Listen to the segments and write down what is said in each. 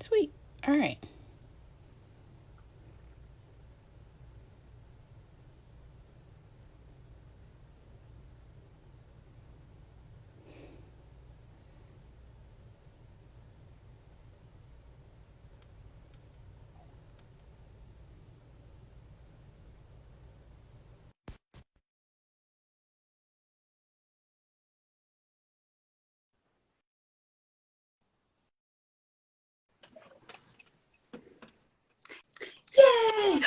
Sweet. All right. Yay!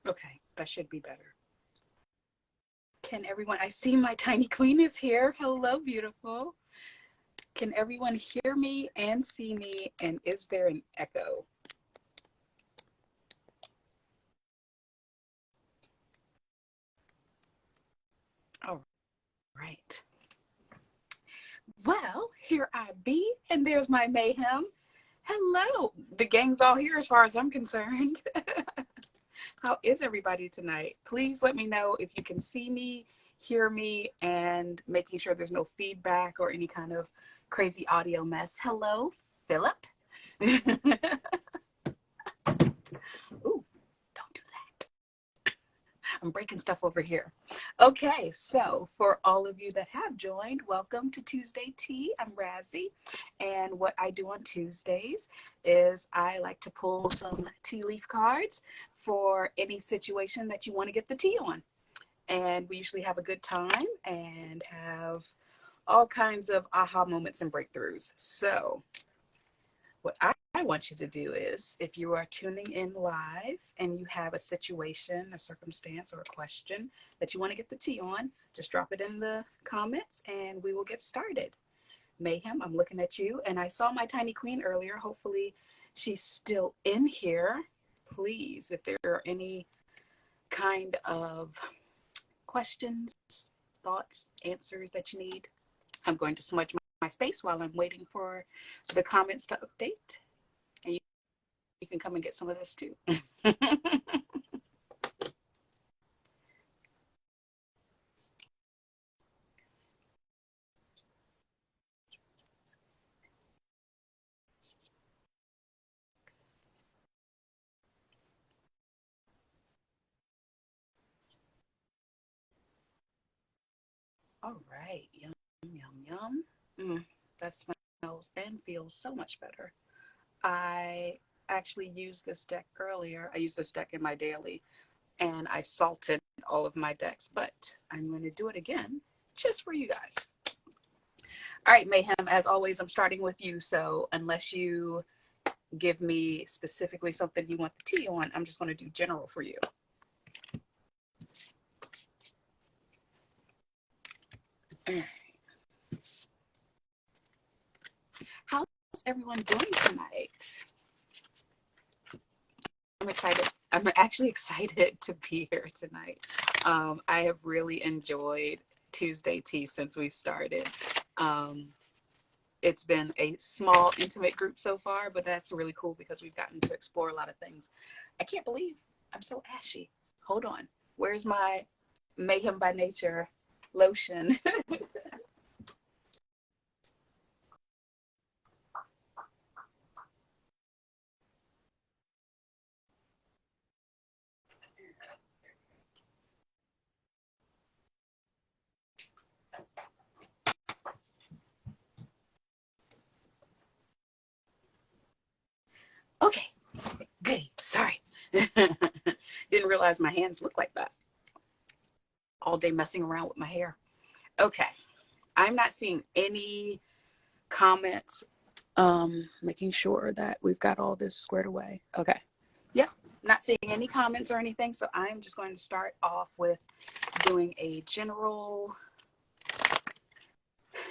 Okay, that should be better. Can everyone, I see my tiny queen is here. Hello, beautiful. Can everyone hear me and see me? And is there an echo? All right. Well, here I be, and there's my mayhem. Hello. The gang's all here as far as I'm concerned. How is everybody tonight? Please let me know if you can see me, hear me, and making sure there's no feedback or any kind of crazy audio mess. Hello, Philip. Ooh, don't do that. I'm breaking stuff over here. Okay, so for all of you that have joined, welcome to Tuesday Tea. I'm Razzie, and what I do on Tuesdays is I like to pull some tea leaf cards for any situation that you want to get the tea on. And we usually have a good time and have all kinds of aha moments and breakthroughs. So what I want you to do is, if you are tuning in live and you have a situation, a circumstance, or a question that you want to get the tea on, just drop it in the comments and we will get started. Mayhem, I'm looking at you, and I saw my tiny queen earlier. Hopefully she's still in here. Please, if there are any kind of questions, thoughts, answers that you need, I'm going to smudge my space while I'm waiting for the comments to update. And you can come and get some of this too. All right. Yum, yum, yum. That smells and feels so much better. I actually used this deck earlier. I used this deck in my daily and I salted all of my decks, but I'm going to do it again just for you guys. All right, Mayhem, as always, I'm starting with you. So unless you give me specifically something you want the tea on, I'm just going to do general for you. How's everyone doing tonight? I'm excited. I'm actually excited to be here tonight. I have really enjoyed Tuesday Tea since we've started. It's been a small, intimate group so far, but that's really cool because we've gotten to explore a lot of things. I can't believe I'm so ashy. Hold on. Where's my Mayhem by Nature lotion? Okay, good. Sorry. Didn't realize my hands look like that. All day messing around with my hair. Okay. I'm not seeing any comments. Making sure that we've got all this squared away. Okay. Yep. Not seeing any comments or anything. So I'm just going to start off with doing a general.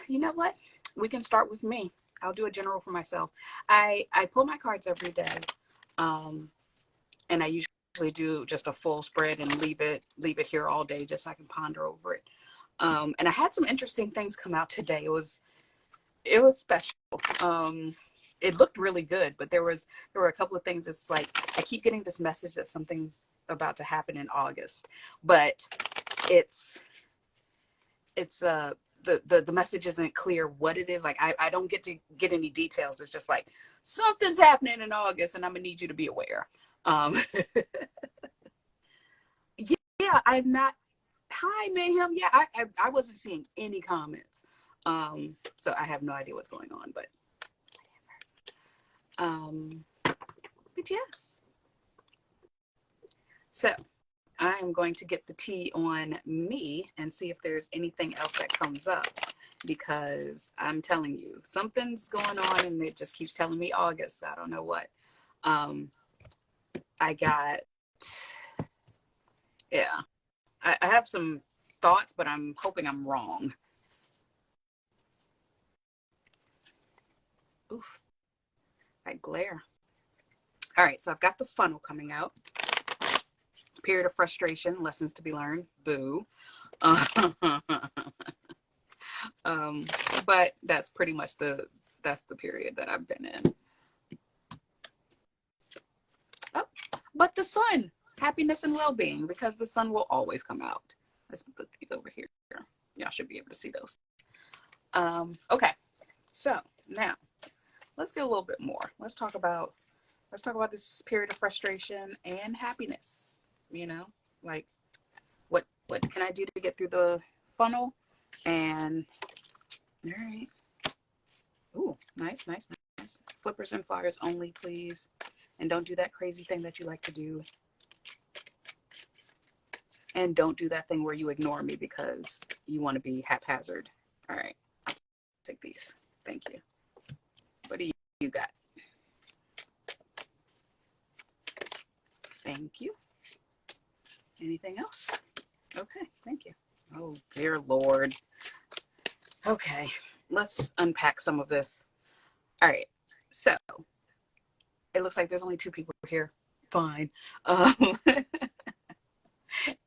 You know what? We can start with me. I'll do a general for myself. I pull my cards every day. And I usually do just a full spread and leave it here all day just so I can ponder over it. And I had some interesting things come out today. It was special. it looked really good, but there were a couple of things. It's like I keep getting this message that something's about to happen in August, but it's the message isn't clear what it is. Like I don't get any details. It's just like something's happening in August and I'm gonna need you to be aware. um yeah, I'm not. Hi, Mayhem. Yeah, I wasn't seeing any comments. So I have no idea what's going on, but but yes. So I am going to get the tea on me and see if there's anything else that comes up, because I'm telling you, something's going on and it just keeps telling me August. I don't know what. I got, yeah, I have some thoughts, but I'm hoping I'm wrong. Oof, that glare. All right, so I've got the funnel coming out. Period of frustration, lessons to be learned. Boo. But that's pretty much that's the period that I've been in. Oh, but the sun, happiness and well-being, because the sun will always come out. Let's put these over here. Y'all should be able to see those. Okay, so now let's get a little bit more. Let's talk about this period of frustration and happiness. You know, like what can I do to get through the funnel? And all right. Ooh, nice. Flippers and flyers only, please. And don't do that crazy thing that you like to do. And don't do that thing where you ignore me because you want to be haphazard. All right, I'll take these. Thank you. What do you got? Thank you. Anything else? Okay, thank you. Oh, dear Lord. Okay, let's unpack some of this. All right, so it looks like there's only 2 people here. Fine.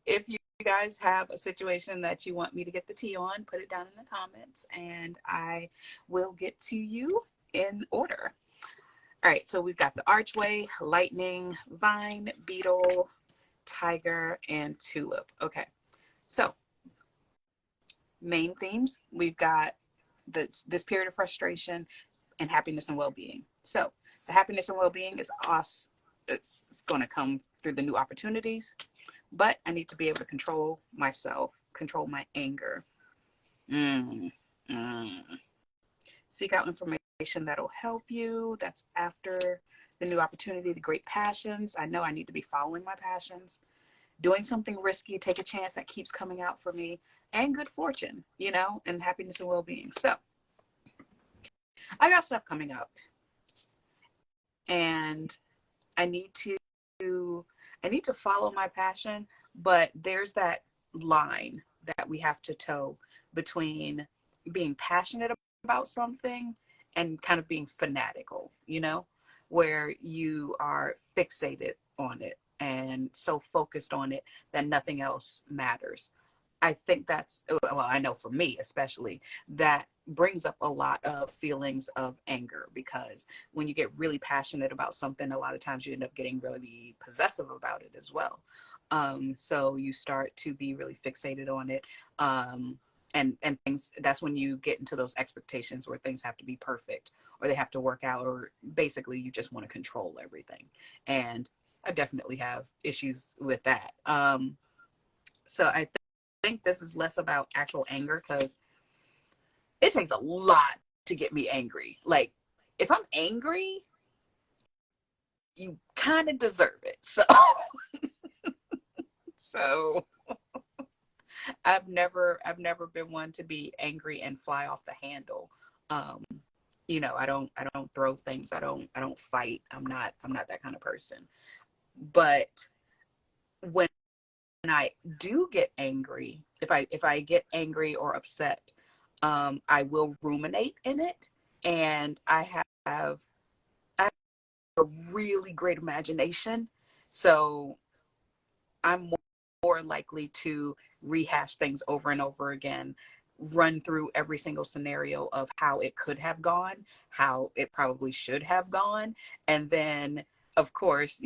If you guys have a situation that you want me to get the tea on, put it down in the comments and I will get to you in order. All right, so we've got the archway, lightning, vine, beetle, tiger, and tulip. Okay, so main themes, we've got this period of frustration and happiness and well-being. So the happiness and well-being is us. It's going to come through the new opportunities, but I need to be able to control myself, control my anger. Seek out information that'll help you. That's after the new opportunity, the great passions. I know I need to be following my passions, doing something risky, take a chance that keeps coming out for me, and good fortune, you know, and happiness and well-being. So I got stuff coming up and I need to follow my passion, but there's that line that we have to toe between being passionate about something and kind of being fanatical, you know, where you are fixated on it and so focused on it that nothing else matters. I think that's, well, I know for me especially, that brings up a lot of feelings of anger, because when you get really passionate about something, a lot of times you end up getting really possessive about it as well. So you start to be really fixated on it. And things, that's when you get into those expectations where things have to be perfect or they have to work out, or basically you just want to control everything. And I definitely have issues with that. So I think this is less about actual anger, because it takes a lot to get me angry. Like, if I'm angry, you kind of deserve it. So I've never been one to be angry and fly off the handle. You know, I don't throw things. I don't fight. I'm not that kind of person. But when I do get angry, if I get angry or upset, I will ruminate in it, and I have a really great imagination, so I'm more likely to rehash things over and over again run through every single scenario of how it could have gone, how it probably should have gone. And then, of course,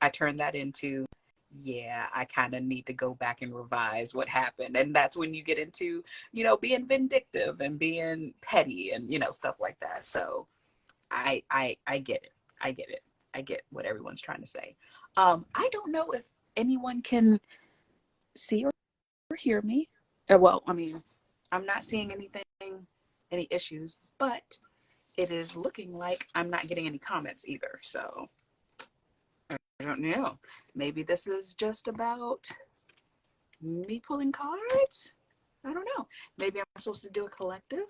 I turn that into, yeah, I kind of need to go back and revise what happened. And that's when you get into, being vindictive and being petty and, stuff like that. So I get it. I get it. I get what everyone's trying to say. I don't know if anyone can see or hear me. Well, I mean, I'm not seeing any issues, but it is looking like I'm not getting any comments either. So I don't know. Maybe this is just about me pulling cards. I don't know. Maybe I'm supposed to do a collective,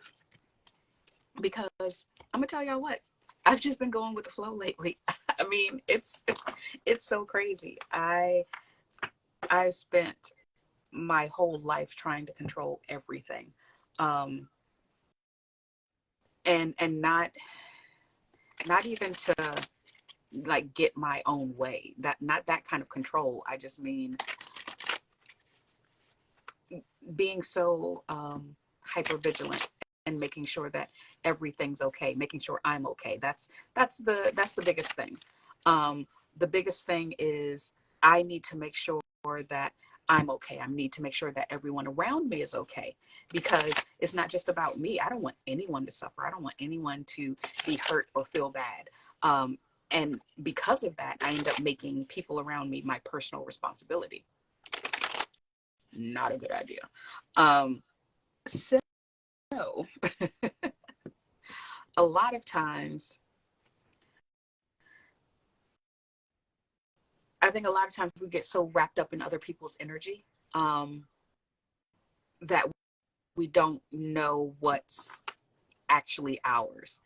because I'm gonna tell y'all what, I've just been going with the flow lately. I mean, it's so crazy. I spent my whole life trying to control everything, and not even to like get my own way. That not that kind of control. I just mean being so hyper vigilant and making sure that everything's okay, making sure I'm okay. That's the biggest thing. The biggest thing is I need to make sure that I'm okay. I need to make sure that everyone around me is okay, because it's not just about me. I don't want anyone to suffer. I don't want anyone to be hurt or feel bad. And because of that, I end up making people around me my personal responsibility. Not a good idea. So a lot of times, I think a lot of times we get so wrapped up in other people's energy, that we don't know what's actually ours.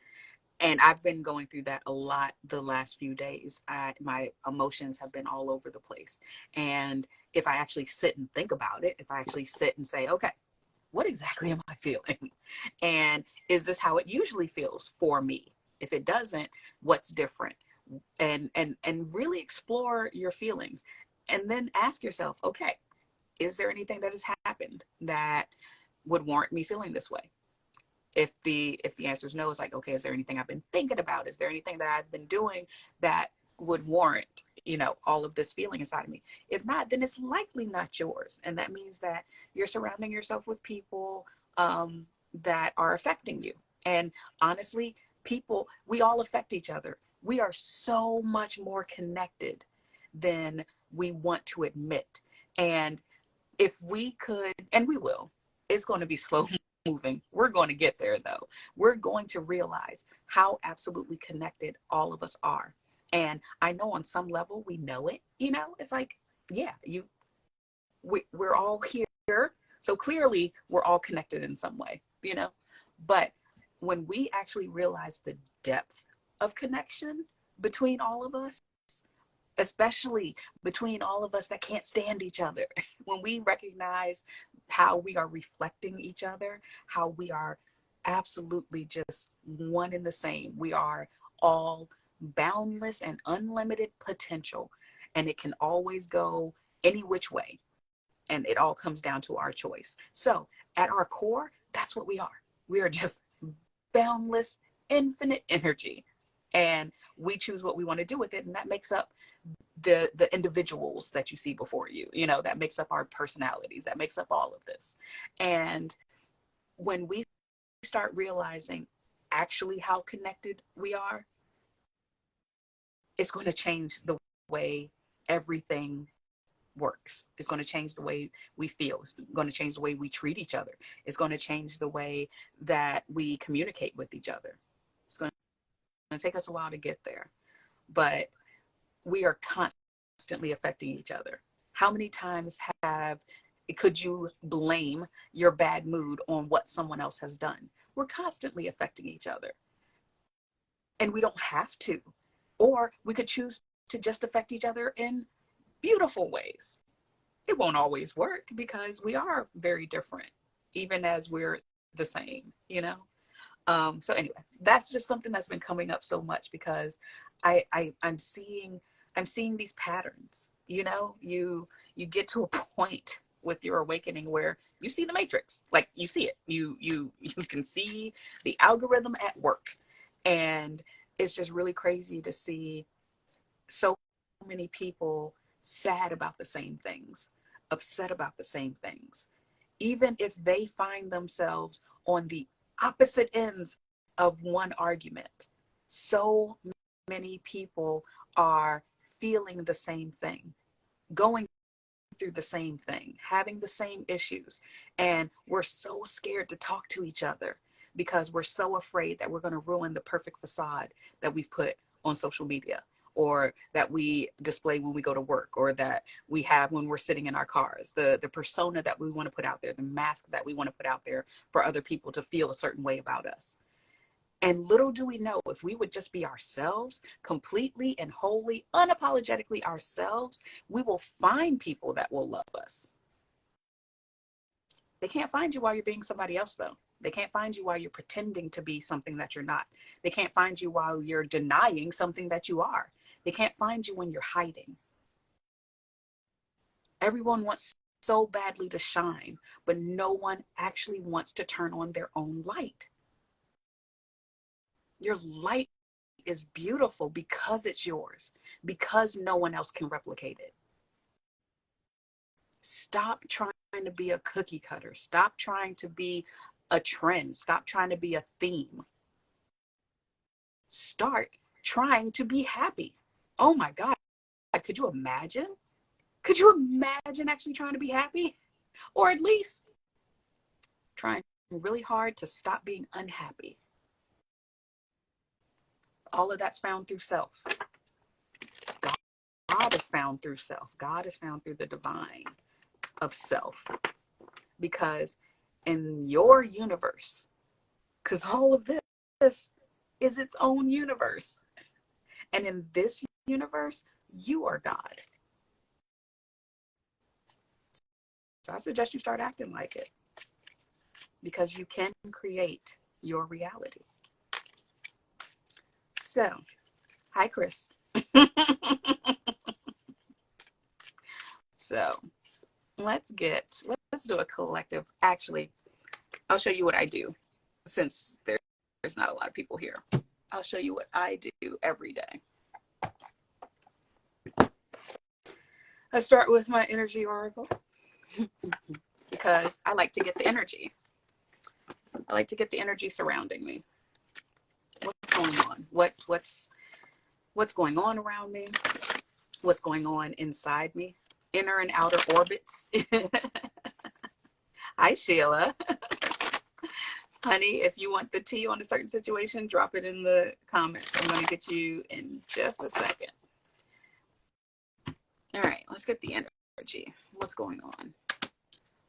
And I've been going through that a lot the last few days. My emotions have been all over the place. And if I actually sit and think about it, if I actually sit and say, okay, what exactly am I feeling? And is this how it usually feels for me? If it doesn't, what's different? And really explore your feelings. And then ask yourself, okay, is there anything that has happened that would warrant me feeling this way? If the answer is no, it's like, okay, is there anything I've been thinking about? Is there anything that I've been doing that would warrant, all of this feeling inside of me? If not, then it's likely not yours. And that means that you're surrounding yourself with people that are affecting you. And honestly, we all affect each other. We are so much more connected than we want to admit. And if we could, and we will, it's going to be slow moving. We're going to get there though. We're going to realize how absolutely connected all of us are. And I know on some level we know it, it's like, yeah, we're all here. So clearly we're all connected in some way, but when we actually realize the depth of connection between all of us, especially between all of us that can't stand each other, when we recognize how we are reflecting each other, how we are absolutely just one and the same. We are all boundless and unlimited potential, and it can always go any which way. And it all comes down to our choice. So at our core, that's what we are. We are just boundless, infinite energy. And we choose what we want to do with it. And that makes up the individuals that you see before you, that makes up our personalities, that makes up all of this. And when we start realizing actually how connected we are, it's going to change the way everything works. It's going to change the way we feel. It's going to change the way we treat each other. It's going to change the way that we communicate with each other. It's going to take us a while to get there, but we are constantly affecting each other. How many times could you blame your bad mood on what someone else has done? We're constantly affecting each other, and we don't have to. Or we could choose to just affect each other in beautiful ways. It won't always work because we are very different, even as we're the same, So anyway, that's just something that's been coming up so much because I'm seeing these patterns. You get to a point with your awakening where you see the matrix, like you see it, you can see the algorithm at work. And it's just really crazy to see so many people sad about the same things, upset about the same things, even if they find themselves on the opposite ends of one argument. So many people are feeling the same thing, going through the same thing, having the same issues. And we're so scared to talk to each other because we're so afraid that we're going to ruin the perfect facade that we've put on social media, or that we display when we go to work, or that we have when we're sitting in our cars, the persona that we want to put out there, the mask that we want to put out there for other people to feel a certain way about us. And little do we know, if we would just be ourselves, completely and wholly, unapologetically ourselves, we will find people that will love us. They can't find you while you're being somebody else, though. They can't find you while you're pretending to be something that you're not. They can't find you while you're denying something that you are. They can't find you when you're hiding. Everyone wants so badly to shine, but no one actually wants to turn on their own light. Your light is beautiful because it's yours, because no one else can replicate it. Stop trying to be a cookie cutter. Stop trying to be a trend. Stop trying to be a theme. Start trying to be happy. Oh my God. Could you imagine? Could you imagine actually trying to be happy? Or at least trying really hard to stop being unhappy. All of that's found through self. God is found through self. God is found through the divine of self. Because in your universe, because all of this is its own universe. And in this universe, you are God. So I suggest you start acting like it, because you can create your reality. So, hi, Chris. So let's do a collective. Actually, I'll show you what I do, since there's not a lot of people here. I'll show you what I do every day. I start with my energy oracle because I like to get the energy. I like to get the energy surrounding me. What's going on? What's going on around me? What's going on inside me? Inner and outer orbits. Hi, Sheila. Honey, if you want the tea on a certain situation, drop it in the comments. I'm going to get you in just a second. All right, let's get the energy. What's going on?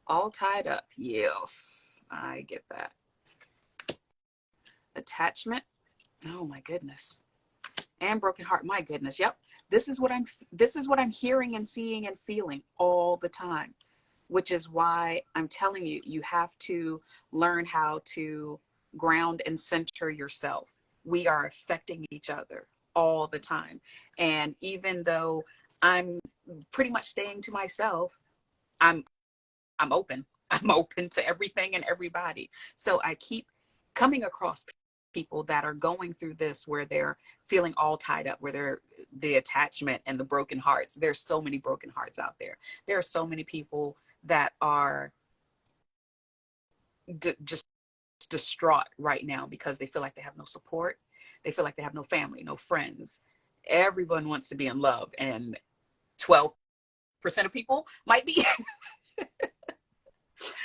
All tied up. Yes, I get that. Attachment. Oh my goodness. And broken heart. My goodness. Yep. This is what I'm hearing and seeing and feeling all the time, which is why I'm telling you, you have to learn how to ground and center yourself. We are affecting each other all the time. And even though I'm pretty much staying to myself, I'm open. I'm open to everything and everybody. So I keep coming across people that are going through this, where they're feeling all tied up, where they're the attachment and the broken hearts. There's so many broken hearts out there. There are so many people that are just distraught right now because they feel like they have no support. They feel like they have no family, no friends. Everyone wants to be in love, and 12% of people might be.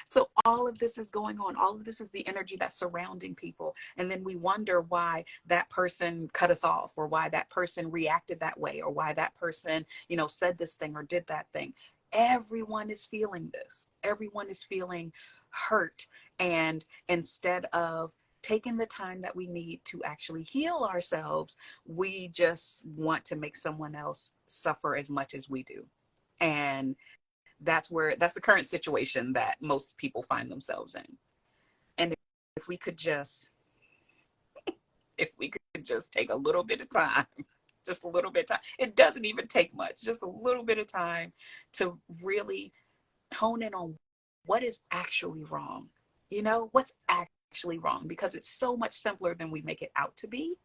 So all of this is going on. All of this is the energy that's surrounding people. And then we wonder why that person cut us off, or why that person reacted that way, or why that person, said this thing or did that thing. Everyone is feeling this. Everyone is feeling hurt. And instead of taking the time that we need to actually heal ourselves, we just want to make someone else suffer as much as we do. And that's the current situation that most people find themselves in. And if we could just take a little bit of time, just a little bit of time, it doesn't even take much, just a little bit of time to really hone in on what is actually wrong. You know, what's actually wrong, because it's so much simpler than we make it out to be.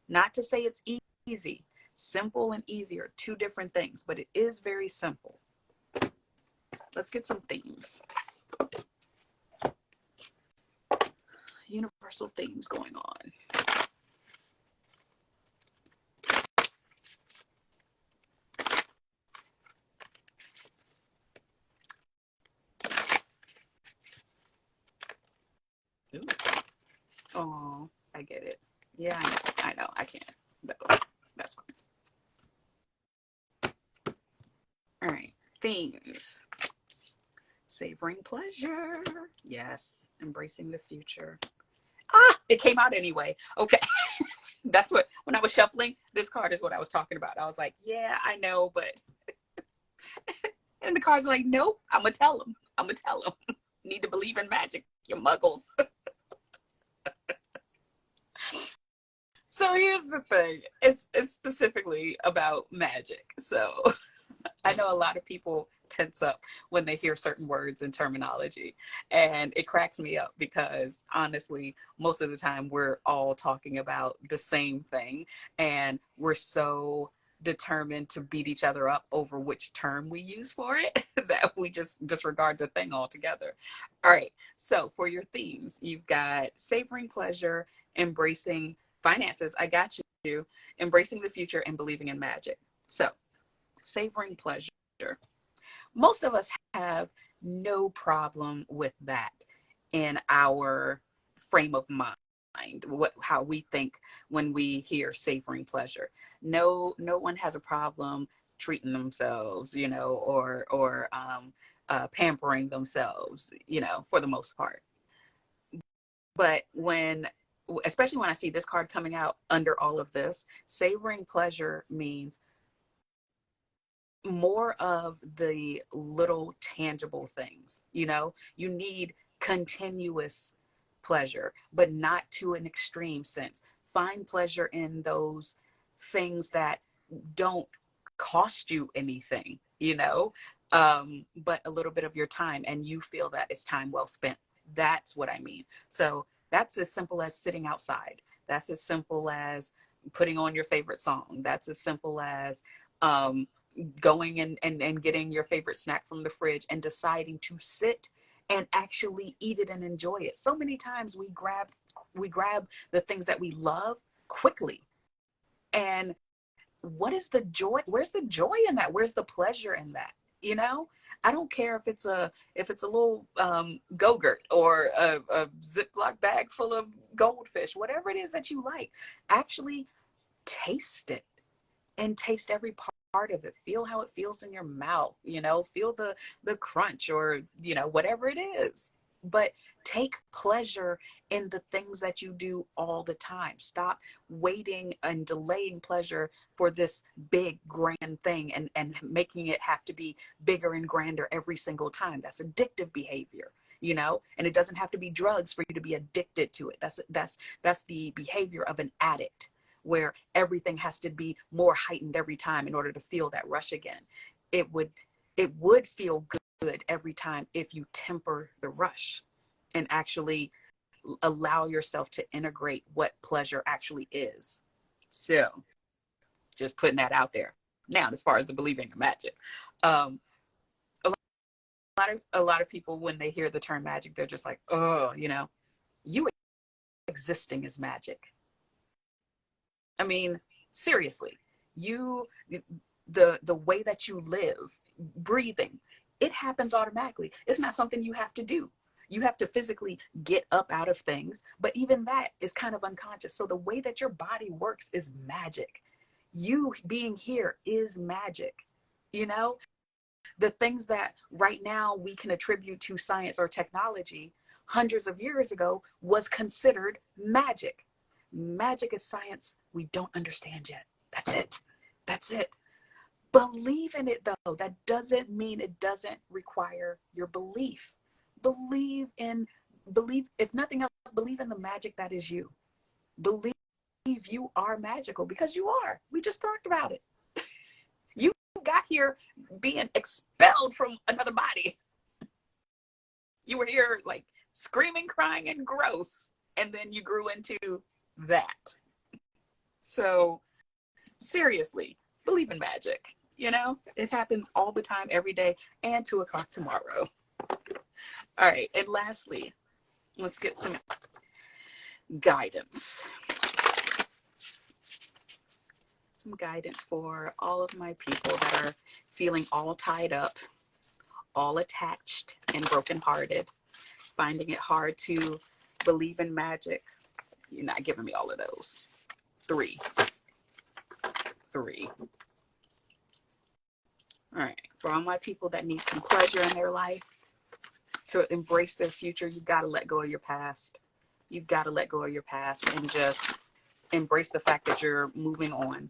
Not to say it's easy. Simple and easy are two different things, but it is very simple. Let's get some themes. Universal themes going on. Oh, I get it. Yeah, I know. I can't. But that's fine. All right. Themes. Savoring pleasure. Yes. Embracing the future. Ah, it came out anyway. Okay. That's what, when I was shuffling, this card is what I was talking about. I was like, yeah, I know, but. And the cards are like, nope, I'm going to tell them. I'm going to tell them. Need to believe in magic, you muggles. So here's the thing. It's specifically about magic. So I know a lot of people tense up when they hear certain words and terminology. And it cracks me up because honestly, most of the time we're all talking about the same thing. And we're so determined to beat each other up over which term we use for it that we just disregard the thing altogether. All right. So for your themes, you've got savoring pleasure, embracing finances. I got you. Embracing the future and believing in magic. So savoring pleasure. Most of us have no problem with that in our frame of mind, how we think when we hear savoring pleasure. No one has a problem treating themselves, or pampering themselves, for the most part. But especially when I see this card coming out under all of this, savoring pleasure means more of the little tangible things. You need continuous pleasure, but not to an extreme sense. Find pleasure in those things that don't cost you anything, but a little bit of your time, and you feel that it's time well spent. That's what I mean. So that's as simple as sitting outside. That's as simple as putting on your favorite song. That's as simple as going and getting your favorite snack from the fridge and deciding to sit and actually eat it and enjoy it. So many times we grab the things that we love quickly. And what is the joy? Where's the joy in that? Where's the pleasure in that? I don't care if it's a little Go-Gurt or a Ziploc bag full of goldfish, whatever it is that you like. Actually taste it and taste every part of it. Feel how it feels in your mouth, feel the crunch, or whatever it is. But take pleasure in the things that you do all the time. Stop waiting and delaying pleasure for this big grand thing and making it have to be bigger and grander every single time. That's addictive behavior. And it doesn't have to be drugs for you to be addicted to it. That's the behavior of an addict, where everything has to be more heightened every time in order to feel that rush again. It would feel good every time if you temper the rush and actually allow yourself to integrate what pleasure actually is. So just putting that out there. Now, as far as the believing in magic, a lot of people, when they hear the term magic, they're just like, oh, you existing is magic. I mean, seriously, the way that you live, breathing, it happens automatically. It's not something you have to do. You have to physically get up out of things, but even that is kind of unconscious. So the way that your body works is magic. You being here is magic. The things that right now we can attribute to science or technology, hundreds of years ago was considered magic. Magic is science we don't understand yet. That's it. Believe in it, though. That doesn't mean it doesn't require your belief. Believe, if nothing else, believe in the magic that is you. Believe you are magical, because you are. We just talked about it. You got here being expelled from another body. You were here like screaming, crying, and gross. And then you grew into that. So seriously, believe in magic. You know, it happens all the time, every day, and 2:00 tomorrow. All right. And lastly, let's get some guidance. Some guidance for all of my people that are feeling all tied up, all attached and brokenhearted, finding it hard to believe in magic. You're not giving me all of those. Three. All right. For all my people that need some pleasure in their life, to embrace their future, you've got to let go of your past. You've got to let go of your past and just embrace the fact that you're moving on.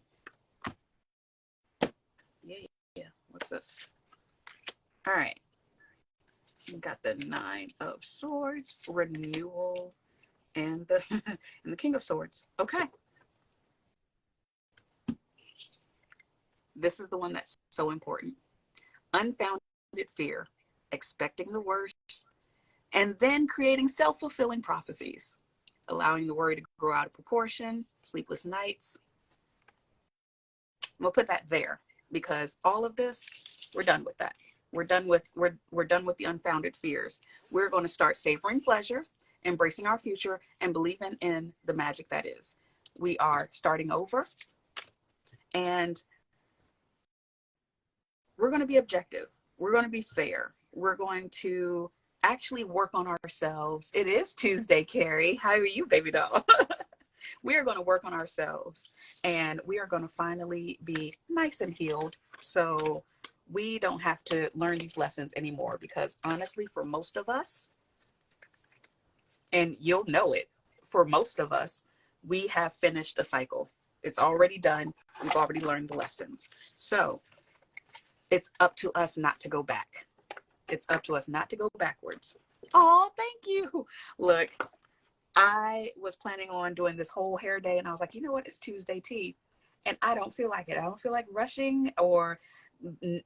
Yeah. What's this? All right. We got the 9 of Swords, renewal, and the and the King of Swords. Okay. This is the one that's so important. Unfounded fear, expecting the worst, and then creating self-fulfilling prophecies, allowing the worry to grow out of proportion, sleepless nights. We'll put that there because all of this, we're done with that. We're done with the unfounded fears. We're going to start savoring pleasure, embracing our future, and believing in the magic that is. We are starting over, and we're going to be objective. We're going to be fair. We're going to actually work on ourselves. It is Tuesday, Carrie. How are you, baby doll? We are going to work on ourselves, and we are going to finally be nice and healed. So we don't have to learn these lessons anymore, because honestly, for most of us, and you'll know it, for most of us, we have finished a cycle. It's already done. We've already learned the lessons. So it's up to us not to go back. It's up to us not to go backwards. Oh, thank you. Look, I was planning on doing this whole hair day, and I was like, you know what? It's Tuesday tea, and I don't feel like it. I don't feel like rushing or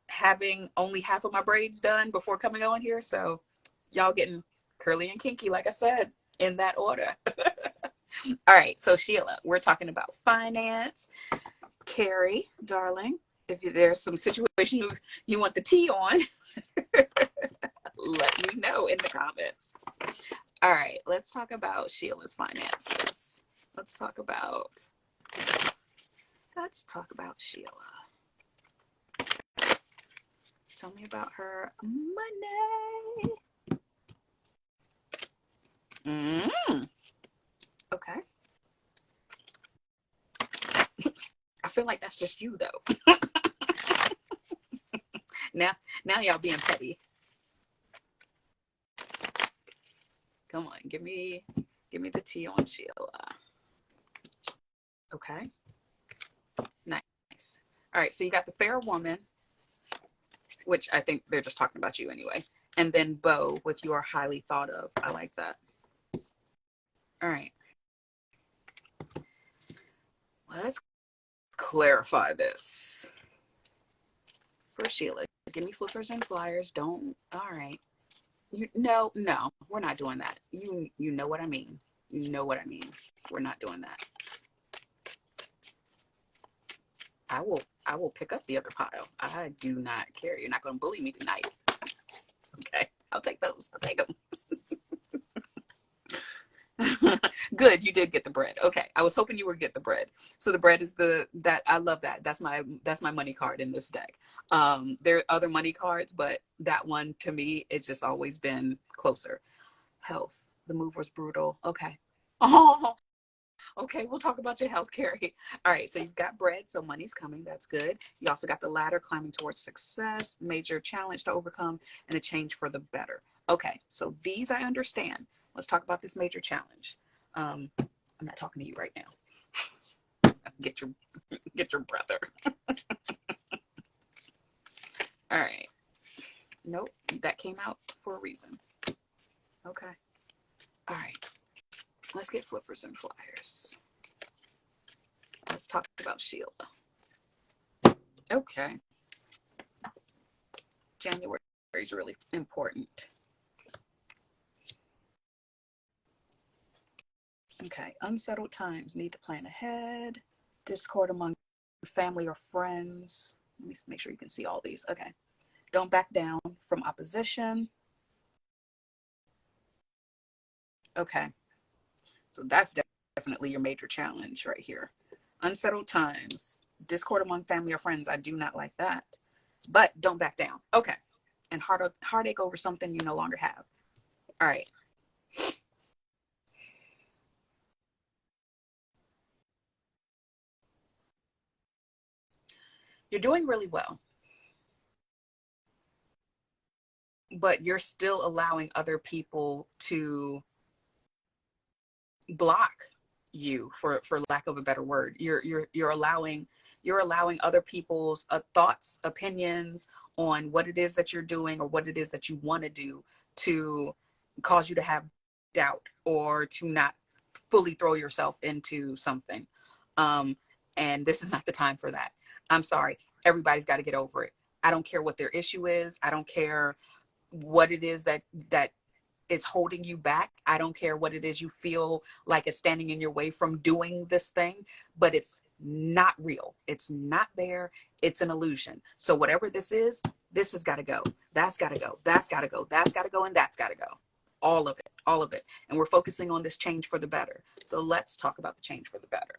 having only half of my braids done before coming on here. So y'all getting curly and kinky, like I said, in that order. All right. So Sheila, we're talking about finance. Carrie, darling, if there's some situation you want the tea on, let me know in the comments. All right, let's talk about Sheila's finances. Let's talk about Sheila. Tell me about her money. Okay. I feel like that's just you though. Now y'all being petty. Come on, give me the tea on Sheila. Okay. Nice. All right, so you got the fair woman, which I think they're just talking about you anyway. And then Beau with you are highly thought of. I like that. All right. Let's clarify this. For Sheila, give me flippers and flyers. Don't. All right. No, we're not doing that. You know what I mean. You know what I mean. We're not doing that. I will pick up the other pile. I do not care. You're not going to bully me tonight. Okay. I'll take those. I'll take them. Good, you did get the bread. Okay, I was hoping you would get the bread. So the bread is that I love that. That's my money card in this deck. There are other money cards, but that one to me, it's just always been closer. Health. The move was brutal. Okay. Oh, okay. We'll talk about your health, Carrie. All right. So you've got bread, so money's coming. That's good. You also got the ladder, climbing towards success, major challenge to overcome, and a change for the better. Okay. So these I understand. Let's talk about this major challenge. I'm not talking to you right now. Get your brother. All right. Nope. That came out for a reason. Okay. All right. Let's get flippers and flyers. Let's talk about Sheila. Okay. January is really important. Okay, unsettled times, need to plan ahead, discord among family or friends. Let me make sure you can see all these. Okay, don't back down from opposition. Okay, so that's definitely your major challenge right here. Unsettled times, discord among family or friends. I do not like that, but don't back down. Okay, and heartache over something you no longer have. All right. You're doing really well, but you're still allowing other people to block you, for lack of a better word. You're allowing other people's thoughts, opinions on what it is that you're doing or what it is that you want to do to cause you to have doubt or to not fully throw yourself into something. um and this is not the time for that. I'm sorry, everybody's got to get over it. I don't care what their issue is. I don't care what it is that is holding you back. I don't care what it is you feel like is standing in your way from doing this thing, but it's not real. It's not there. It's an illusion. So whatever this has got to go. That's got to go. That's got to go. That's got to go. And that's got to go. All of it. All of it. And we're focusing on this change for the better. So let's talk about the change for the better.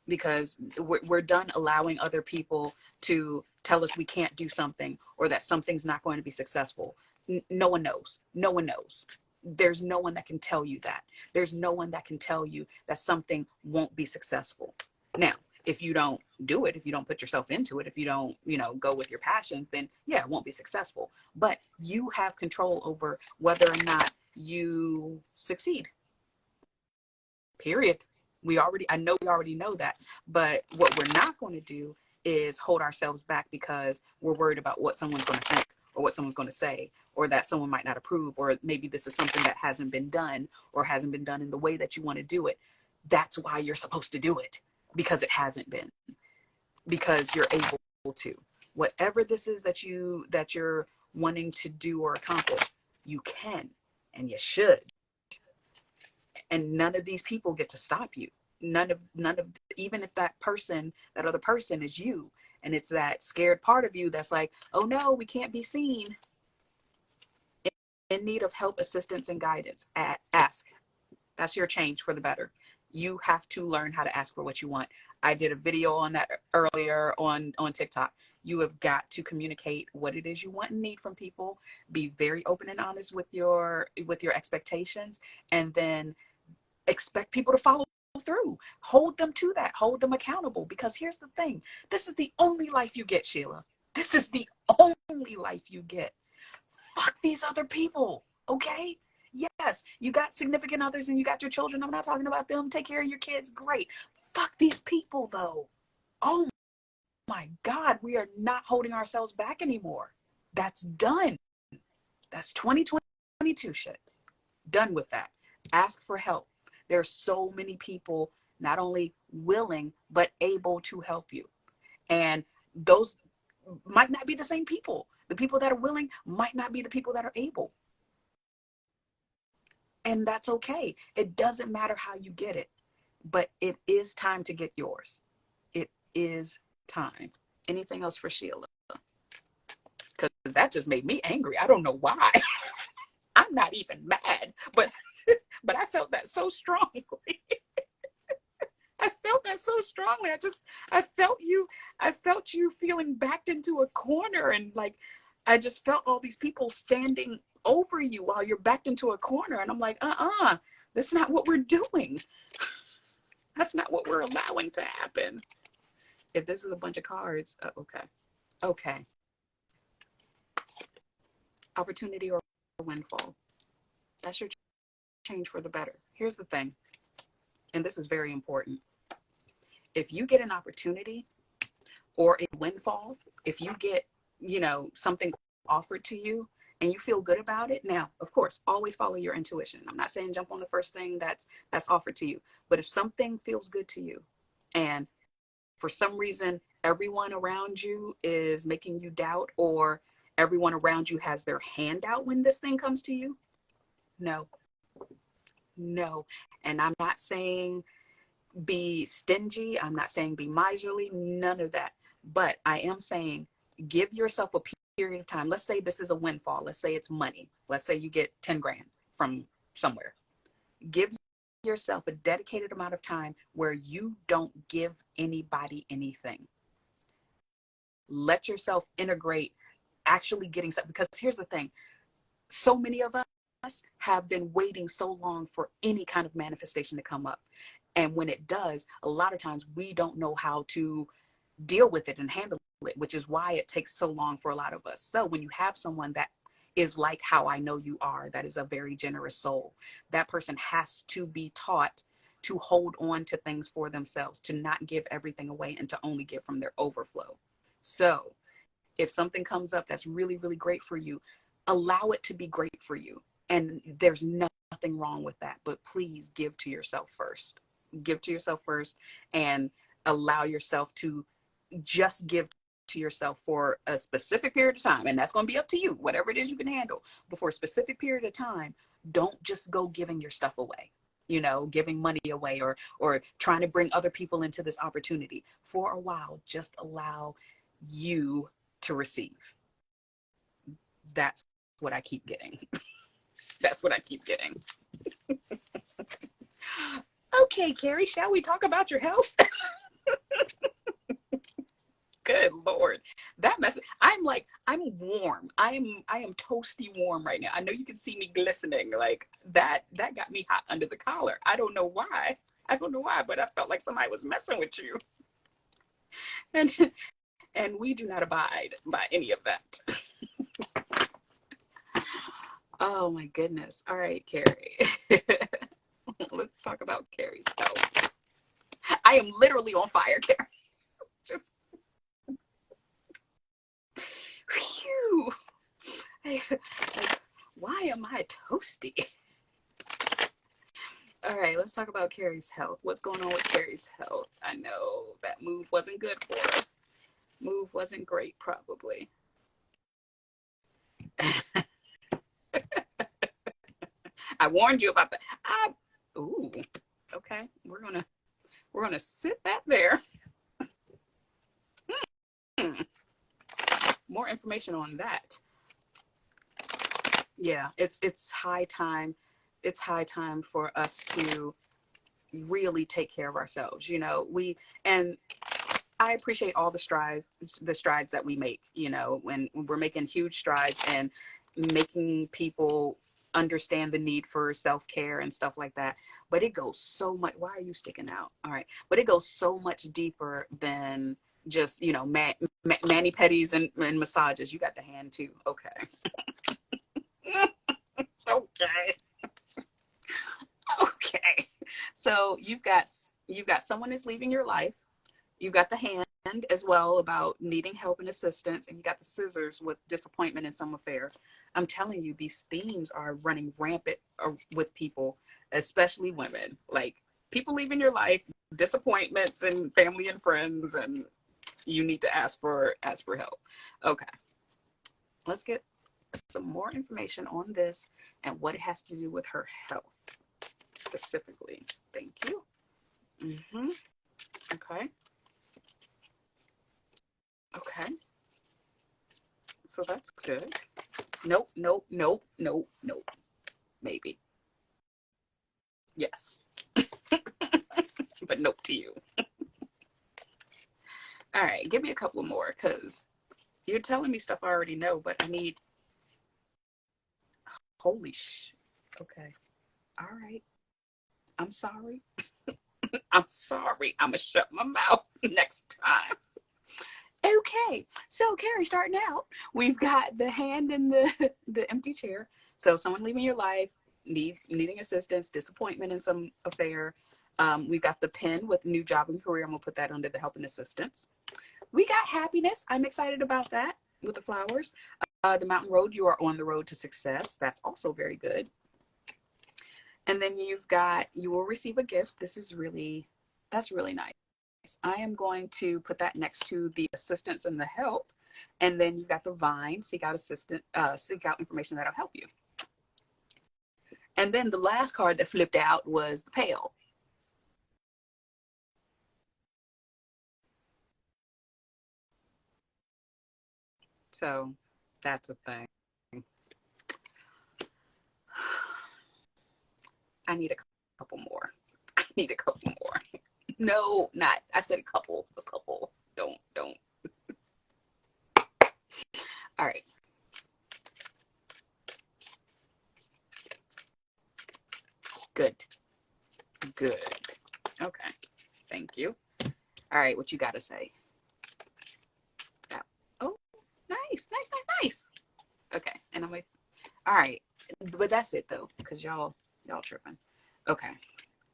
Because we're done allowing other people to tell us we can't do something or that something's not going to be successful. No one knows. No one knows. There's no one that can tell you that. There's no one that can tell you that something won't be successful. Now, if you don't do it, if you don't put yourself into it, if you don't, go with your passions, then yeah, it won't be successful. But you have control over whether or not you succeed. Period. I know we already know that, but what we're not going to do is hold ourselves back because we're worried about what someone's going to think or what someone's going to say, or that someone might not approve, or maybe this is something that hasn't been done or hasn't been done in the way that you want to do it. That's why you're supposed to do it, because it hasn't been, because you're able to. Whatever this is that you're wanting to do or accomplish, you can and you should. And none of these people get to stop you. None of even if that other person is you, and it's that scared part of you that's like, oh no, we can't be seen. In need of help, assistance, and guidance, ask. That's your change for the better. You have to learn how to ask for what you want. I did a video on that earlier on TikTok. You have got to communicate what it is you want and need from people. Be very open and honest with your expectations, and then expect people to follow through. Hold them to that. Hold them accountable. Because here's the thing. This is the only life you get, Sheila. This is the only life you get. Fuck these other people, okay? Yes, you got significant others and you got your children. I'm not talking about them. Take care of your kids. Great. Fuck these people, though. Oh my God, we are not holding ourselves back anymore. That's done. That's 2022 shit. Done with that. Ask for help. There are so many people not only willing, but able to help you. And those might not be the same people. The people that are willing might not be the people that are able. And that's okay. It doesn't matter how you get it, but it is time to get yours. It is time. Anything else for Sheila? Because that just made me angry. I don't know why. I'm not even mad, but I felt that so strongly. I felt that so strongly. I felt you feeling backed into a corner, and like I just felt all these people standing over you while you're backed into a corner, and I'm like, that's not what we're doing. That's not what we're allowing to happen. If this is a bunch of cards, okay. Opportunity or windfall. That's your change for the better. Here's the thing, and this is very important. If you get an opportunity or a windfall, if you get, something offered to you and you feel good about it, now, of course, always follow your intuition. I'm not saying jump on the first thing that's offered to you, but if something feels good to you and for some reason everyone around you is making you doubt, or everyone around you has their hand out when this thing comes to you, no, No. And I'm not saying be stingy. I'm not saying be miserly, none of that. But I am saying give yourself a period of time. Let's say this is a windfall. Let's say it's money. Let's say you get 10 grand from somewhere. Give yourself a dedicated amount of time where you don't give anybody anything. Let yourself integrate actually getting stuff. Because here's the thing, so many of us have been waiting so long for any kind of manifestation to come up. And when it does, a lot of times we don't know how to deal with it and handle it, which is why it takes so long for a lot of us. So when you have someone that is like how I know you are, that is a very generous soul, that person has to be taught to hold on to things for themselves, to not give everything away and to only give from their overflow. So if something comes up that's really, really great for you, allow it to be great for you. And there's nothing wrong with that, but please give to yourself first. Give to yourself first and allow yourself to just give to yourself for a specific period of time. And that's going to be up to you, whatever it is you can handle. But for a specific period of time, don't just go giving your stuff away, you know, giving money away or trying to bring other people into this opportunity. For a while, just allow you to receive. That's what I keep getting. That's what I keep getting. Okay, Carrie, shall we talk about your health? Good Lord. That mess. I'm warm. I am toasty warm right now. I know you can see me glistening. Like that got me hot under the collar. I don't know why. But I felt like somebody was messing with you. And and we do not abide by any of that. Oh my goodness. All right, Carrie. Let's talk about Carrie's health. I am literally on fire, Carrie. Just whew. Why am I toasty? All right, let's talk about Carrie's health. What's going on with Carrie's health? I know that move wasn't good for her. Move wasn't great, probably. I warned you about that. Ooh, okay. We're gonna sit that there. More information on that. Yeah, it's high time. It's high time for us to really take care of ourselves. You know, and I appreciate all the strides that we make, you know, when we're making huge strides and making people understand the need for self-care and stuff like that. But it goes so much. Why are you sticking out? All right. But it goes so much deeper than just, you know, mani pedis and massages. You got the hand too. Okay. Okay. Okay. So you've got someone that's leaving your life. You've got the hand as well about needing help and assistance, and you got the scissors with disappointment in some affair. I'm telling you, these themes are running rampant with people, especially women. Like people leaving your life, disappointments, and family and friends, and you need to ask for help. Okay, let's get some more information on this and what it has to do with her health specifically. Thank you. Okay. Okay. So that's good. Nope, nope, nope, nope, nope. Maybe. Yes. But nope to you. All right, give me a couple more because you're telling me stuff I already know, but I need. Holy sh. Okay. All right. I'm sorry. I'm sorry. I'm going to shut my mouth next time. Okay. So, Carrie, starting out, we've got the hand in the empty chair. So, someone leaving your life, needing assistance, disappointment in some affair. We've got the pen with new job and career. I'm going to put that under the help and assistance. We got happiness. I'm excited about that with the flowers. The mountain road, you are on the road to success. That's also very good. And then you've got, you will receive a gift. That's really nice. I am going to put that next to the assistance and the help. And then you've got the vine, seek out information that'll help you. And then the last card that flipped out was the Pail. So that's a thing. I need a couple more. I need a couple more. No, not. I said a couple. A couple. Don't. All right. Good. Good. Okay. Thank you. All right. What you got to say? Oh, nice. Okay. And I'm like, all right. But that's it though, because y'all tripping. Okay.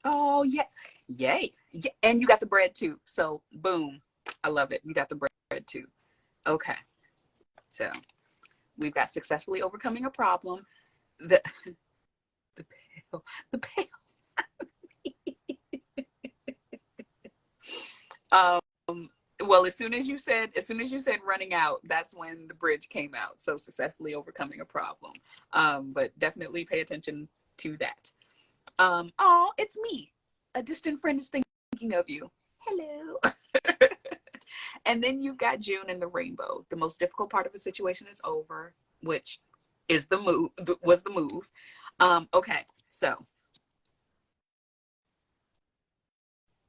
Oh yeah. Yay. Yeah. And you got the bread too. So boom. I love it. You got the bread too. Okay. So we've got successfully overcoming a problem. The the pail. The pail. Well, as soon as you said running out, that's when the bridge came out. So successfully overcoming a problem. But definitely pay attention to that. Oh, it's me. A distant friend is thinking of you. Hello. And then you've got June and the rainbow. The most difficult part of the situation is over, which is the move. Was the move. Okay, so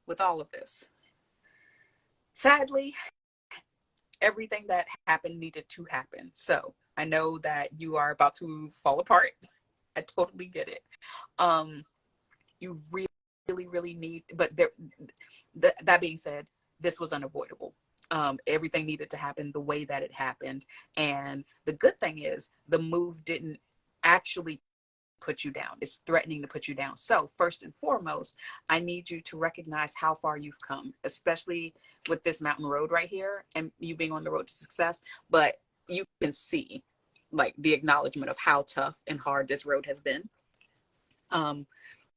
with all of this, sadly, everything that happened needed to happen. So I know that you are about to fall apart. I totally get it. You really need, but that being said, this was unavoidable. Everything needed to happen the way that it happened. And the good thing is the move didn't actually put you down. It's threatening to put you down. So first and foremost, I need you to recognize how far you've come, especially with this mountain road right here and you being on the road to success. But you can see like the acknowledgement of how tough and hard this road has been. And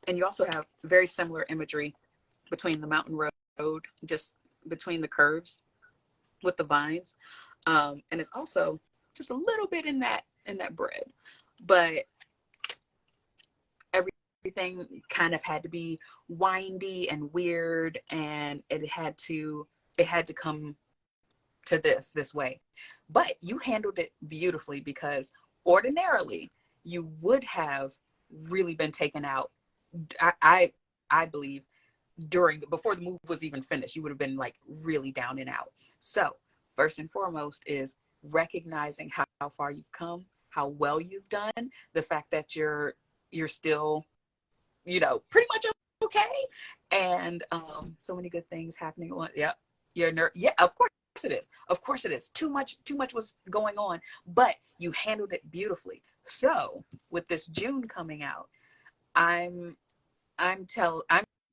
you also have very similar imagery between the mountain road, just between the curves with the vines. And it's also just a little bit in that bread. But everything kind of had to be windy and weird, and it had to come to this way. But you handled it beautifully, because ordinarily you would have really been taken out. I believe before the move was even finished, you would have been like really down and out. So first and foremost is recognizing how far you've come, how well you've done, the fact that you're still, pretty much okay. And so many good things happening. Yeah, yeah, of course it is. Of course it is. Too much was going on, but you handled it beautifully. So with this June coming out, I'm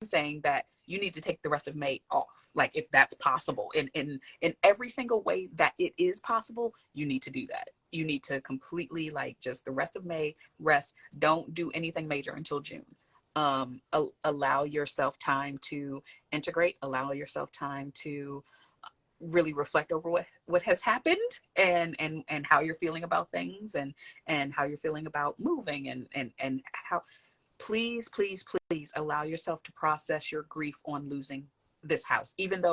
saying that you need to take the rest of May off. Like, if that's possible, in every single way that it is possible, you need to do that. You need to completely, like, just the rest of May rest. Don't do anything major until June. Allow yourself time to integrate, allow yourself time to really reflect over what has happened, and how you're feeling about things, and how you're feeling about moving, and how. Please allow yourself to process your grief on losing this house. Even though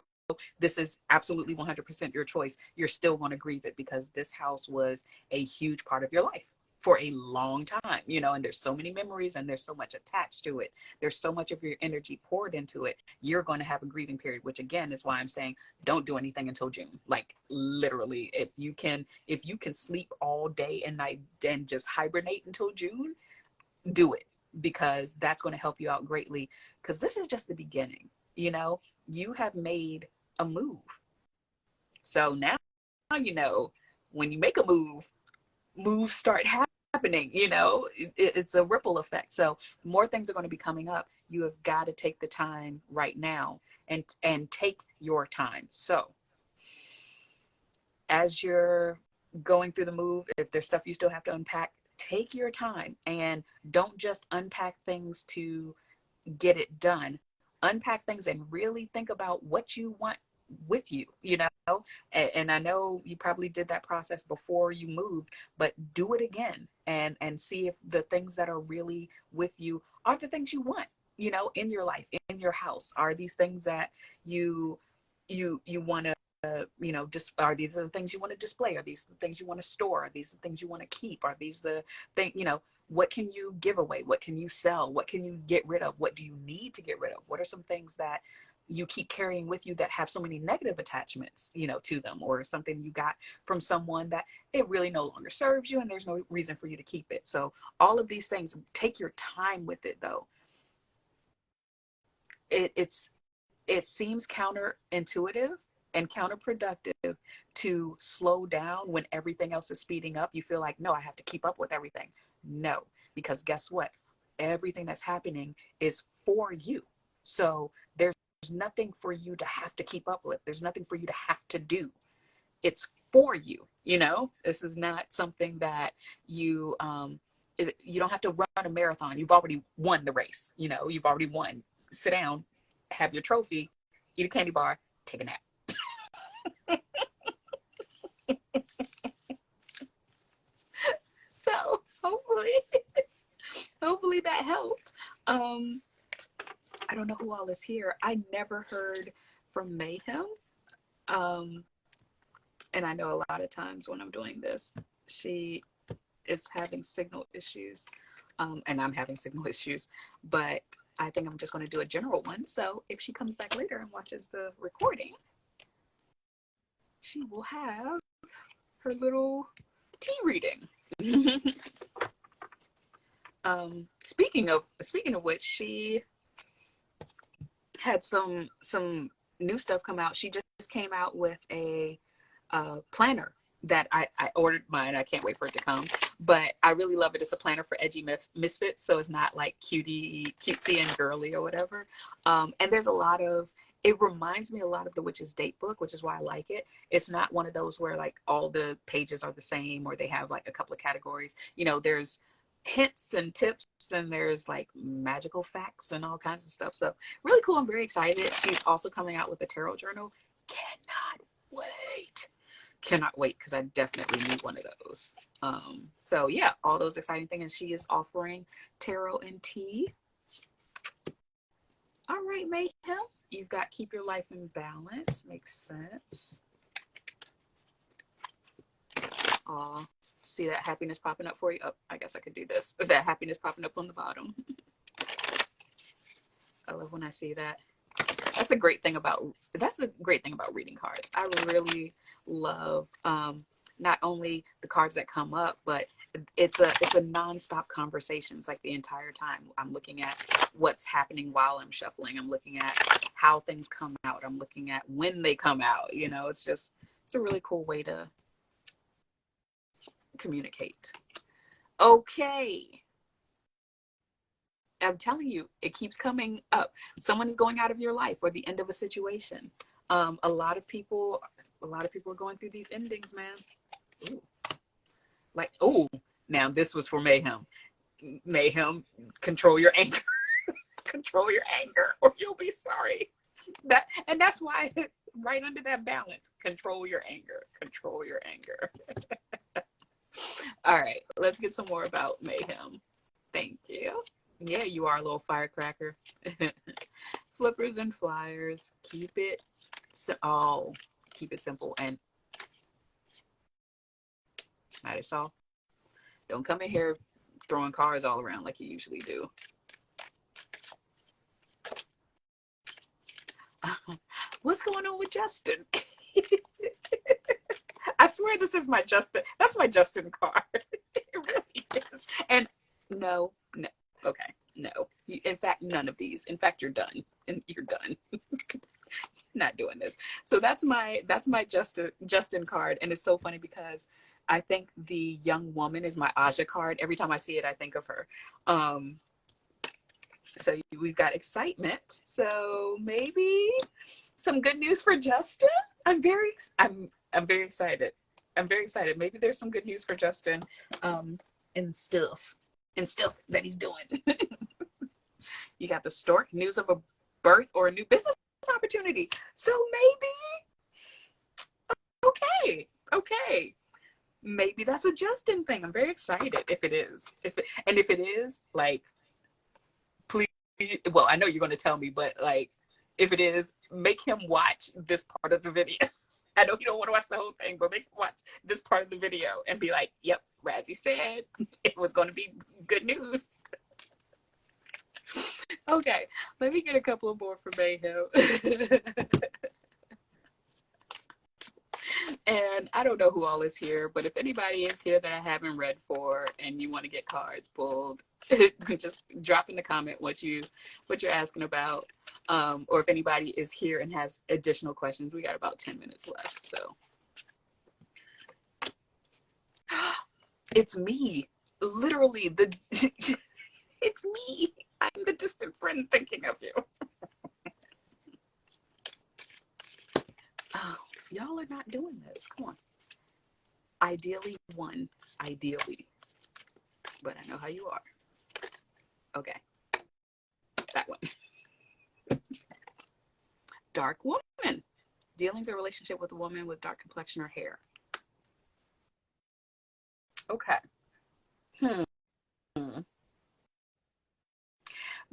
this is absolutely 100% your choice, you're still going to grieve it, because this house was a huge part of your life for a long time, and there's so many memories, and there's so much attached to it. There's so much of your energy poured into it. You're going to have a grieving period, which again is why I'm saying don't do anything until June. Like, literally, if you can sleep all day and night and just hibernate until June, do it, because that's going to help you out greatly, because this is just the beginning. You have made a move. So now, when you make a move, moves start happening. It's a ripple effect. So more things are going to be coming up. You have got to take the time right now, and take your time. So as you're going through the move, if there's stuff you still have to unpack, take your time, and don't just unpack things to get it done. Unpack things and really think about what you want with you, you know. And I know you probably did that process before you moved, but do it again and see if the things that are really with you are the things you want, you know, in your life, in your house. Are these things that you want to you know, just are these the things you want to display? Are these the things you want to store? Are these the things you want to keep? Are these the thing, you know, what can you give away? What can you sell? What can you get rid of? What do you need to get rid of? What are some things that you keep carrying with you that have so many negative attachments, you know, to them, or something you got from someone that it really no longer serves you and there's no reason for you to keep it. So all of these things, take your time with it though. It's it seems counterintuitive and counterproductive to slow down when everything else is speeding up. You feel like, no, I have to keep up with everything. No, because guess what? Everything that's happening is for you. So there's nothing for you to have to keep up with. There's nothing for you to have to do. It's for you. You know, this is not something that you don't have to run a marathon. You've already won the race. You know, you've already won. Sit down, have your trophy, eat a candy bar, take a nap. So hopefully that helped. I don't know who all is here. I never heard from Mayhem. Um, and I know a lot of times when I'm doing this, she is having signal issues. And I'm having signal issues, but I think I'm just going to do a general one. So if she comes back later and watches the recording, she will have her little tea reading. Speaking of which, she had some new stuff come out. She just came out with a planner that I ordered mine. I can't wait for it to come, but I really love it. It's a planner for edgy misfits, so it's not like cutesy and girly or whatever. And there's a lot of, it reminds me a lot of the Witch's Date book, which is why I like it. It's not one of those where like all the pages are the same or they have like a couple of categories. You know, there's hints and tips and there's like magical facts and all kinds of stuff. So really cool. I'm very excited. She's also coming out with a tarot journal. Cannot wait because I definitely need one of those. So yeah, all those exciting things. And she is offering tarot and tea. All right, Mayhem. You've got Keep Your Life in Balance. Makes sense. Aw, see that happiness popping up for you? Oh, I guess I could do this. That happiness popping up on the bottom. I love when I see that. That's the great thing about reading cards. I really love not only the cards that come up, but it's a nonstop conversations like the entire time. I'm looking at what's happening while I'm shuffling. I'm looking at how things come out. I'm looking at when they come out. You know, it's a really cool way to communicate. Okay. I'm telling you, it keeps coming up. Someone is going out of your life or the end of a situation. A lot of people are going through these endings, man. Ooh. Like, oh, now this was for Mayhem. Mayhem, control your anger. Control your anger or you'll be sorry. That's why right under that balance, control your anger. Control your anger. All right, let's get some more about Mayhem. Thank you. Yeah, you are a little firecracker. Flippers and flyers. Keep it simple and that is all. Don't come in here throwing cards all around like you usually do. What's going on with Justin? I swear this is my Justin. That's my Justin card. It really is. And no. Okay, no. In fact, none of these. In fact, you're done. And you're done. Not doing this. So that's my Justin card. And it's so funny because I think the young woman is my Aja card. Every time I see it, I think of her. So we've got excitement. So maybe some good news for Justin. I'm very excited. I'm very excited. Maybe there's some good news for Justin and stuff that he's doing. You got the stork, news of a birth or a new business opportunity. So maybe, okay. Maybe that's a Justin thing. I'm very excited if it is. If it is, like, please, well, I know you're going to tell me, but like, if it is, make him watch this part of the video. I know you don't want to watch the whole thing, but make him watch this part of the video and be like, yep, Razzie said it was going to be good news. Okay, let me get a couple more for Mayhem. And I don't know who all is here, but if anybody is here that I haven't read for and you want to get cards pulled, just drop in the comment what you're asking about. Or if anybody is here and has additional questions, we got about 10 minutes left. So it's me. Literally, it's me. I'm the distant friend thinking of you. Oh, y'all are not doing this. Come on. Ideally one. Ideally. But I know how you are. Okay. That one. Dark woman. Dealings or relationship with a woman with dark complexion or hair. Okay.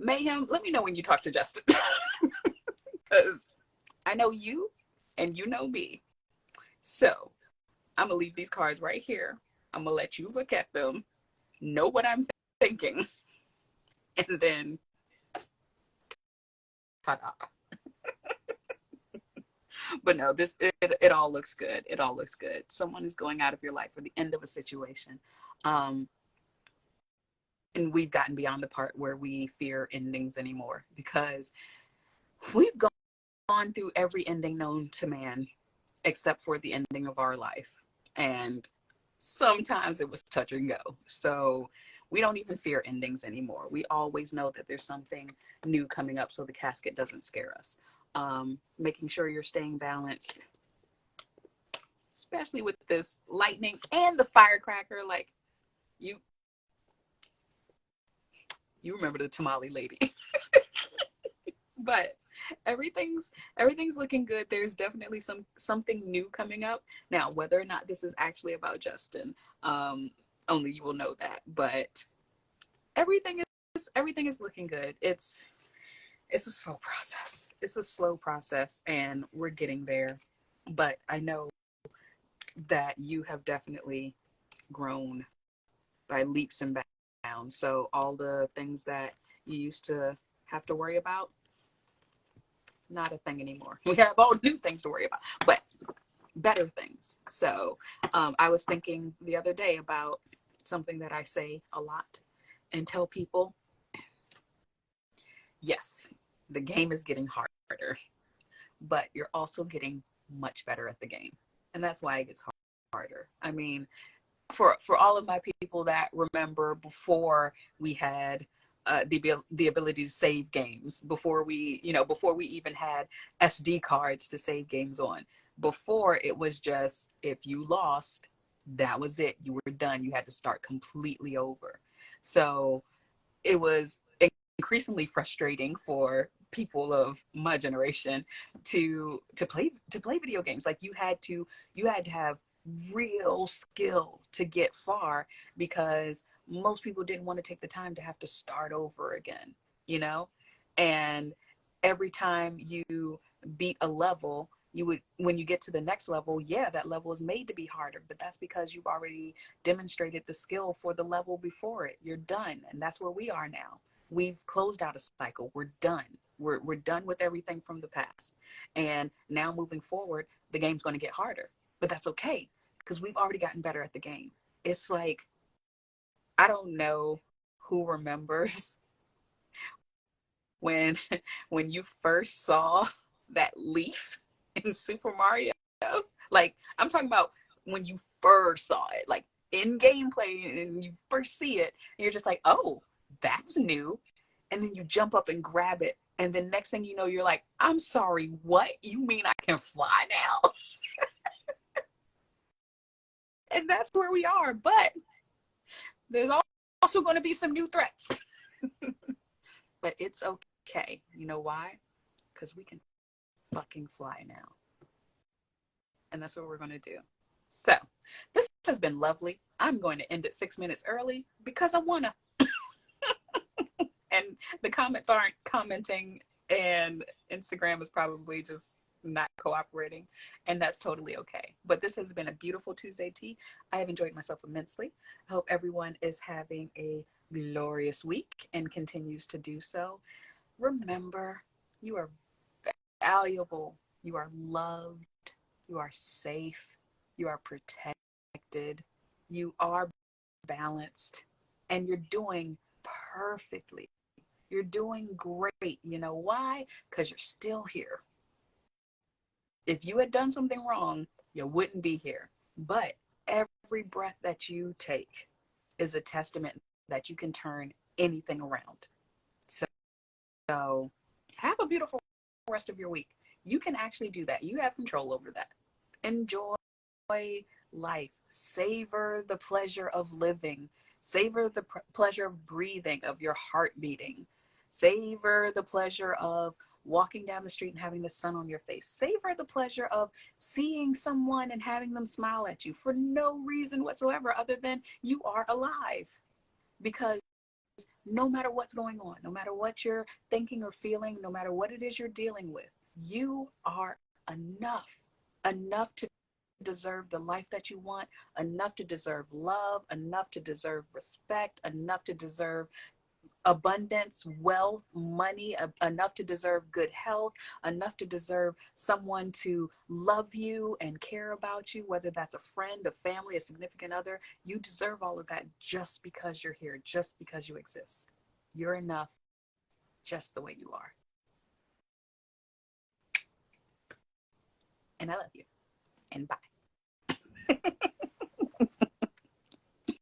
Mayhem, let me know when you talk to Justin. Because I know you and you know me. So I'm going to leave these cards right here. I'm going to let you look at them, know what I'm thinking, and then ta-da. But no, it all looks good. It all looks good. Someone is going out of your life for the end of a situation. And we've gotten beyond the part where we fear endings anymore, because we've gone through every ending known to man except for the ending of our life. And sometimes it was touch and go. So we don't even fear endings anymore. We always know that there's something new coming up, so the casket doesn't scare us. Making sure you're staying balanced, especially with this lightning and the firecracker. Like, you remember the tamale lady. But everything's looking good. There's definitely something new coming up. Now, whether or not this is actually about Justin, only you will know that. But everything is looking good. It's a slow process. It's a slow process, and we're getting there. But I know that you have definitely grown by leaps and bounds. So all the things that you used to have to worry about, not a thing anymore. We have all new things to worry about, but better things. So I was thinking the other day about something that I say a lot and tell people. Yes, the game is getting harder, but you're also getting much better at the game. And that's why it gets harder. I mean, for all of my people that remember before we had the ability to save games, before we even had SD cards to save games on, before it was just, if you lost, that was it. You were done. You had to start completely over. So it was increasingly frustrating for people of my generation to play video games. Like, you had to have real skill to get far, because most people didn't want to take the time to have to start over again, you know? And every time you beat a level, you would, when you get to the next level, yeah, that level is made to be harder, but that's because you've already demonstrated the skill for the level before it. You're done. And that's where we are now. We've closed out a cycle. We're done. We're done with everything from the past. And now moving forward, the game's going to get harder, but that's okay, because we've already gotten better at the game. It's like, I don't know who remembers when when you first saw that leaf in Super Mario. Like, I'm talking about when you first saw it, like in gameplay, and you first see it, and you're just like, oh, that's new. And then you jump up and grab it, and then next thing you know, you're like, I'm sorry, what? You mean I can fly now? And that's where we are. But there's also going to be some new threats. But it's okay. You know why? Because we can fucking fly now. And that's what we're going to do. So, this has been lovely. I'm going to end it 6 minutes early because I want to. And the comments aren't commenting, and Instagram is probably just not cooperating, and that's totally okay. But this has been a beautiful Tuesday tea. I have enjoyed myself immensely. I hope everyone is having a glorious week and continues to do so. Remember, you are valuable, you are loved, you are safe, you are protected, you are balanced, and you're doing perfectly. You're doing great. You know why? Because you're still here. If you had done something wrong, you wouldn't be here. But every breath that you take is a testament that you can turn anything around. So have a beautiful rest of your week. You can actually do that. You have control over that. Enjoy life. Savor the pleasure of living. Savor the pleasure of breathing, of your heart beating. Savor the pleasure of walking down the street and having the sun on your face. Savor the pleasure of seeing someone and having them smile at you for no reason whatsoever other than you are alive. Because no matter what's going on, no matter what you're thinking or feeling, no matter what it is you're dealing with, you are enough. Enough to deserve the life that you want, enough to deserve love, enough to deserve respect, enough to deserve abundance, wealth, money, enough to deserve good health, enough to deserve someone to love you and care about you, whether that's a friend, a family, a significant other. You deserve all of that just because you're here, just because you exist. You're enough just the way you are. And I love you. And bye.